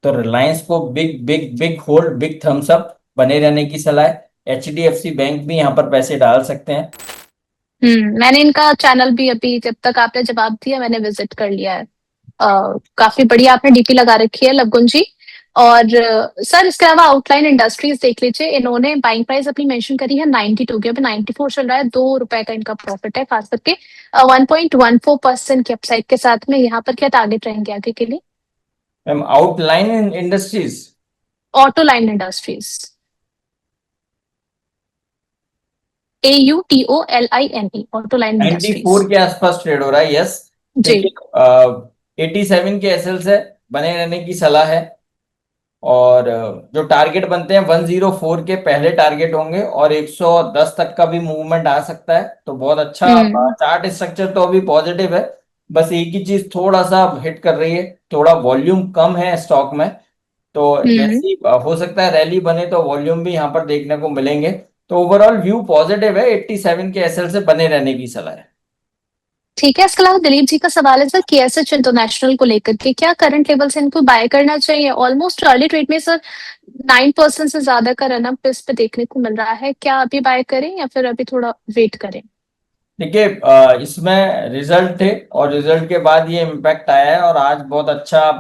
तो रिलायंस को big big big hold, big thumbs up, बने रहने की सलाह है। एचडीएफसी बैंक भी यहाँ पर पैसे डाल सकते हैं। मैंने इनका चैनल भी अभी जब तक आपने जवाब दिया मैंने विजिट कर लिया है। काफी बढ़िया आपने डीपी लगा रखी है लवगुन जी। और सर इसके अलावा आउटलाइन इंडस्ट्रीज देख लीजिए, इन्होंने बाइंग प्राइस अपनी मेंशन करी है 92 की, अभी 94 चल रहा है, ₹2 का इनका प्रॉफिट है, खास करके 1.14% की अपसाइड के साथ में। यहाँ पर क्या टारगेट रहेंगे आगे के लिए? Ma'am outline industries, auto line industries, AUTOLINE, auto line industries. 94 के आसपास ट्रेड हो रहा है, यस। जी। देखिए 87 के एसएल से बने रहने की सलाह है। और जो टारगेट बनते हैं 104 के पहले टारगेट होंगे, और 110 तक का भी मूवमेंट आ सकता है। तो बहुत अच्छा हम्म। चार्ट स्ट्रक्चर तो अभी पॉजिटिव है। बस एक ही चीज थोड़ा सा हिट कर रही है, थोड़ा वॉल्यूम कम है स्टॉक में। तो हम्म। जैसी हो सकता है रैली बने तो वॉल्यूम भी यहाँ पर देखने को मिलेंगे। तो ओवरऑल व्यू पॉजिटिव है, 87 के एसएल से बने रहने की सलाह है। ठीक है, इसके अलावा दिलीप जी का सवाल है सर केएसएच इंटरनेशनल को लेकर के, क्या करंट लेवल से इनको बाय करना चाहिए? ऑलमोस्ट अर्ली ट्रेड में सर 9% से ज्यादा का रनअप इस पे देखने को मिल रहा है, क्या अभी बाय करें या फिर अभी थोड़ा वेट करें? देखिए इसमें रिजल्ट थे, और रिजल्ट के बाद ये इम्पैक्ट आया है, और आज बहुत अच्छा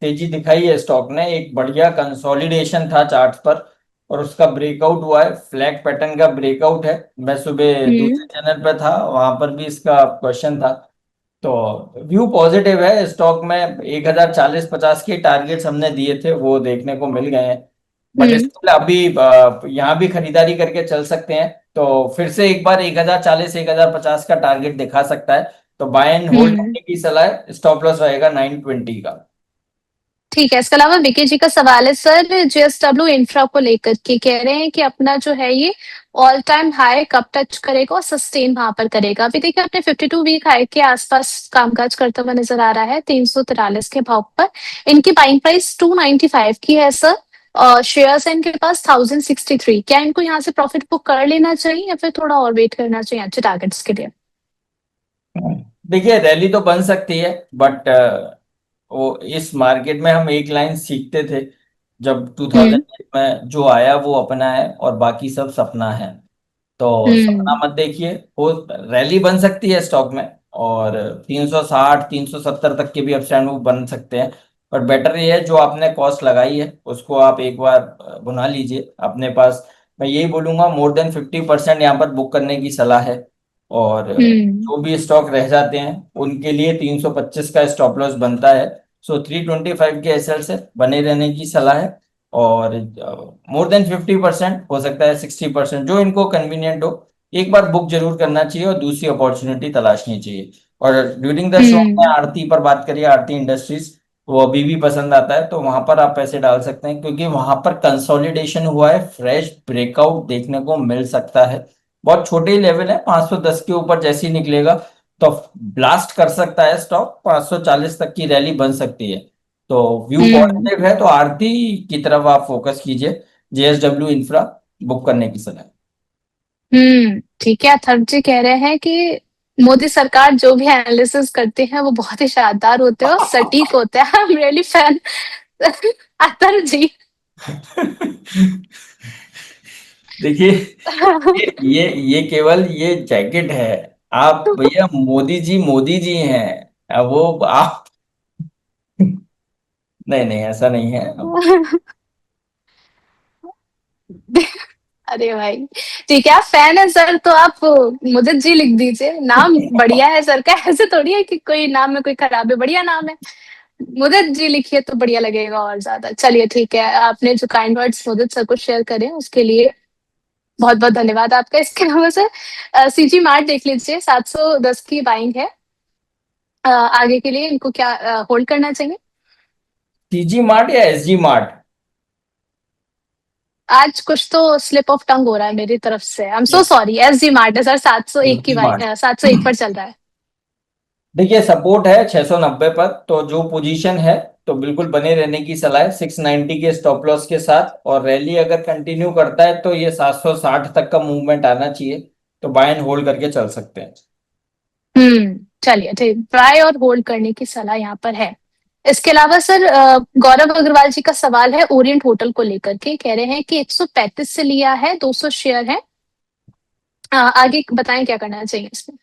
तेजी दिखाई है स्टॉक ने। एक बढ़िया कंसोलिडेशन था चार्ट पर, और उसका ब्रेकआउट हुआ है, फ्लैग पैटर्न का ब्रेकआउट है। मैं सुबह हम्म। दूसरे चैनल पे था, वहां पर भी इसका क्वेश्चन था। तो व्यू पॉजिटिव है स्टॉक में। 1040-50 के टारगेट्स हमने दिए थे, वो देखने को मिल गए हैं। But hmm. स्टिल अभी यहाँ भी खरीदारी करके चल सकते हैं। तो फिर से एक बार 1040 1050 का टारगेट दिखा सकता है। तो बाय एंड होल्ड हम्म। करने की सलाह है, स्टॉप लॉस रहेगा 920 का। ठीक है, इसके अलावा विकी जी का सवाल है सर जेएसडब्ल्यू इंफ्रा को लेकर के, कह रहे हैं कि अपना जो है ये ऑल टाइम हाई कब टच करेगा और सस्टेन वहां पर करेगा? अभी देखिए अपने 52 वीक हाई के आसपास कामकाज करता हुआ नजर आ रहा है 343 के भाव पर। इनकी बाइंग प्राइस 295 की है सर, और शेयर्स है इनके पास 1063। क्या इनको यहाँ से प्रॉफिट बुक कर लेना चाहिए या फिर थोड़ा और वेट करना चाहिए अच्छे टारगेट्स के लिए? देखिए रैली तो बन सकती है, बट वो इस मार्केट में हम एक लाइन सीखते थे जब हम्म। 2008 में, जो आया वो अपना है और बाकी सब सपना है। तो सपना हम्म। मत देखिए, वो रैली बन सकती है स्टॉक में, और 360 370 तक के भी अपसाइड मूव बन सकते हैं। पर बेटर ये है, जो आपने कॉस्ट लगाई है उसको आप एक बार भुना लीजिए अपने पास। मैं यही बोलूंगा, मोर देन 50% यहाँ पर बुक करने की सलाह है। और हम्म। जो भी स्टॉक रह जाते हैं उनके लिए 325 का स्टॉप लॉस बनता है। सो 325 के एसएल से बने रहने की सलाह है। और मोर देन 50%, हो सकता है 60%, जो इनको कन्वीनियंट हो, एक बार बुक जरूर करना चाहिए और दूसरी अपॉर्चुनिटी तलाशनी चाहिए। और ड्यूरिंग द शो में हम्म। आरती पर बात करिए, आरती इंडस्ट्रीज, वो अभी भी पसंद आता है, तो वहां पर आप पैसे डाल सकते हैं, क्योंकि वहां पर कंसोलिडेशन हुआ है, फ्रेश ब्रेकआउट देखने को मिल सकता है। बहुत छोटे लेवल है, 510 के ऊपर जैसे ही निकलेगा तो ब्लास्ट कर सकता है स्टॉक, 540 तक की रैली बन सकती है। तो व्यू हम्म। पॉजिटिव है, तो आरती की तरफ आप फोकस कीजिए। जेएसडब्ल्यू इंफ्रा बुक करने की सलाह। ठीक है, अथर्व जी कह रहे हैं कि मोदी सरकार जो भी एनालिसिस करते हैं वो बहुत ही शानदार होते हैं और सटीक होते हैं। I am really fan. Atharva ji. देखिए ये केवल ये जैकेट है। आप भैया मोदी जी हैं। अब वो आप नहीं नहीं, ऐसा नहीं है अब। अरे भाई, ठीक है, आप फैन है सर तो आप मुदित जी लिख दीजिए, नाम बढ़िया है सर का। ऐसे थोड़ी है कि कोई नाम में कोई खराब है, बढ़िया नाम है। मुदित जी लिखिए तो बढ़िया लगेगा और ज्यादा। चलिए ठीक है, आपने जो काइंड वर्ड्स मुदित सर को शेयर करें उसके लिए बहुत बहुत धन्यवाद आपका। इसके अलावा सर सीजी मार्ट देख लीजिए, 710 की बाइंग है। आगे के लिए इनको क्या होल्ड करना चाहिए? सीजी मार्ट या एसजी मार्ट? आज कुछ तो स्लिप ऑफ टंग हो रहा है मेरी तरफ से, I am so yes, sorry. SG mart है सर, 701 की एसजी मार्ट। 701 पर चल रहा है। देखिए सपोर्ट है 690 पर, तो जो पोजीशन है तो बिल्कुल बने रहने की सलाह है 690 के स्टॉप लॉस के साथ। और रैली अगर कंटिन्यू करता है तो ये 760 तक का मूवमेंट आना चाहिए। तो बाय एंड होल्ड करके चल सकते हैं। चलिए ठीक, बाय और होल्ड करने की सलाह यहाँ पर है। इसके अलावा सर गौरव अग्रवाल जी का सवाल है ओरिएंट होटल को लेकर के, कह रहे हैं कि 135 से लिया है, 200 शेयर है। आगे बताएं क्या करना चाहिए इसमें।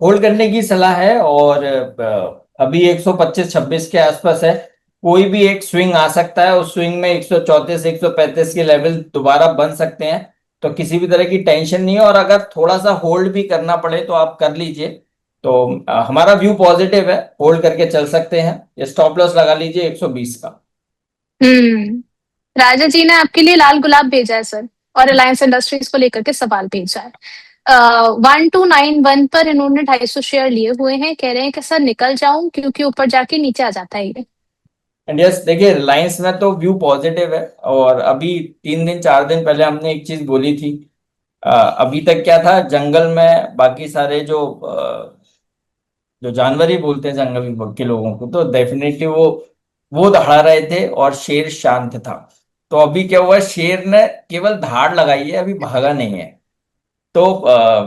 होल्ड करने की सलाह है, और अभी 125-26 के आसपास है। कोई भी एक स्विंग आ सकता है, उस स्विंग में 134-135 के लेवल दोबारा बन सकते हैं। तो किसी भी तरह की टेंशन नहीं है, और अगर थोड़ा सा होल्ड भी करना पड़े तो आप कर लीजिए। तो हमारा व्यू पॉजिटिव है, होल्ड करके चल सकते हैं। स्टॉप लॉस लगा लीजिए 120 का। हम्म। राजा जी ने आपके लिए लाल गुलाब भेजा है सर, और रिलायंस इंडस्ट्रीज को लेकर के सवाल भेजा है। 1291 पर इन्होंने 250 शेयर लिए हुए हैं, कह रहे हैं कि सर निकल जाऊं क्योंकि ऊपर जाके नीचे आ जाता है ये। एंड यस, देखिए रिलायंस में तो व्यू पॉजिटिव है। और अभी 3 दिन 4 दिन पहले हमने एक चीज बोली थी। अभी तक क्या था, जंगल में बाकी सारे जो जानवर ही बोलते हैं जंगल के लोगों को, तो डेफिनेटली वो दहाड़ रहे थे और शेर शांत था। तो अभी क्या हुआ, शेर ने केवल धाड़ लगाई है, अभी भागा नहीं है। तो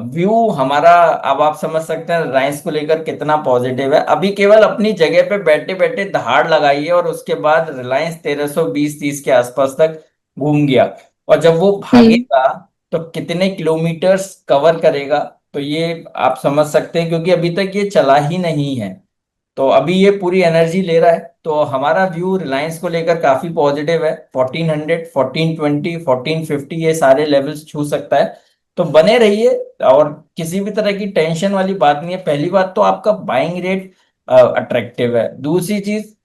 व्यू हमारा, अब आप समझ सकते हैं रिलायंस को लेकर कितना पॉजिटिव है। अभी केवल अपनी जगह पे बैठे बैठे दहाड़ लगाई है, और उसके बाद रिलायंस 1320-30 के आसपास तक घूम गया। और जब वो हम्म। भागेगा तो कितने किलोमीटर्स कवर करेगा, तो ये आप समझ सकते हैं, क्योंकि अभी तक ये चला ही नहीं है। तो अभी ये पूरी एनर्जी ले रहा है। तो हमारा व्यू रिलायंस को लेकर काफी पॉजिटिव है। 1400, 1420, 1450 ये सारे लेवल्स छू सकता है। तो बने रहिए, और किसी भी तरह की टेंशन वाली बात नहीं है। पहली बात तो आपका बाइंग रेट अट्रैक्टिव है। दूसरी चीज,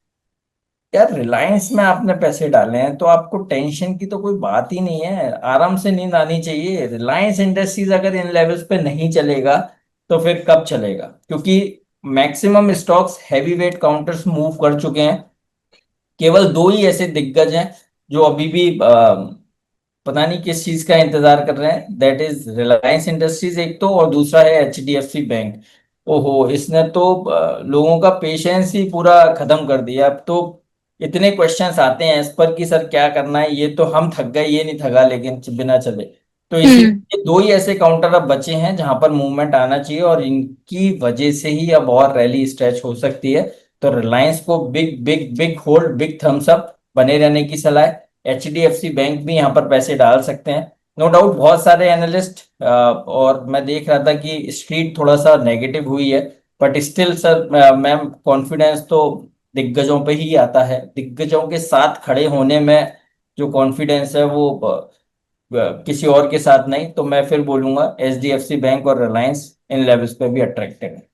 यार रिलायंस में आपने पैसे डाले हैं तो आपको टेंशन की तो कोई बात ही नहीं है, आराम से नींद आनी चाहिए। रिलायंस इंडस्ट्रीज अगर इन लेवल्स पे नहीं चलेगा तो फिर कब चलेगा? क्योंकि maximum stocks heavy weight counters move कर चुके हैं। केवल दो ही ऐसे दिग्गज हैं जो अभी भी पता नहीं किस चीज का इंतजार कर रहे हैं। दैट इज रिलायंस इंडस्ट्रीज एक तो, और दूसरा है HDFC बैंक। ओहो, इसने तो लोगों का पेशेंस ही पूरा खत्म कर दिया। अब तो इतने क्वेश्चंस आते हैं इस पर कि सर क्या करना है, ये तो हम थक गए, ये नहीं थका लेकिन बिना चले। तो हम्म। इसीलिए दो ही ऐसे काउंटर अब बचे हैं जहां पर मूवमेंट आना चाहिए, और इनकी वजह से ही अब और रैली स्ट्रेच हो सकती है। तो रिलायंस को big big big hold, big thumbs up, बने रहने की सलाह है। HDFC बैंक भी यहाँ पर पैसे डाल सकते हैं। नो डाउट बहुत सारे एनालिस्ट, और मैं देख रहा था कि स्ट्रीट थोड़ा सा नेगेटिव हुई है। But still sir, ma'am, confidence तो दिग्गजों पे ही आता है। दिग्गजों के साथ खड़े होने में जो कॉन्फिडेंस है वो किसी और के साथ नहीं। तो मैं फिर बोलूंगा HDFC बैंक और रिलायंस इन लेवल्स पे भी अट्रैक्टिव है।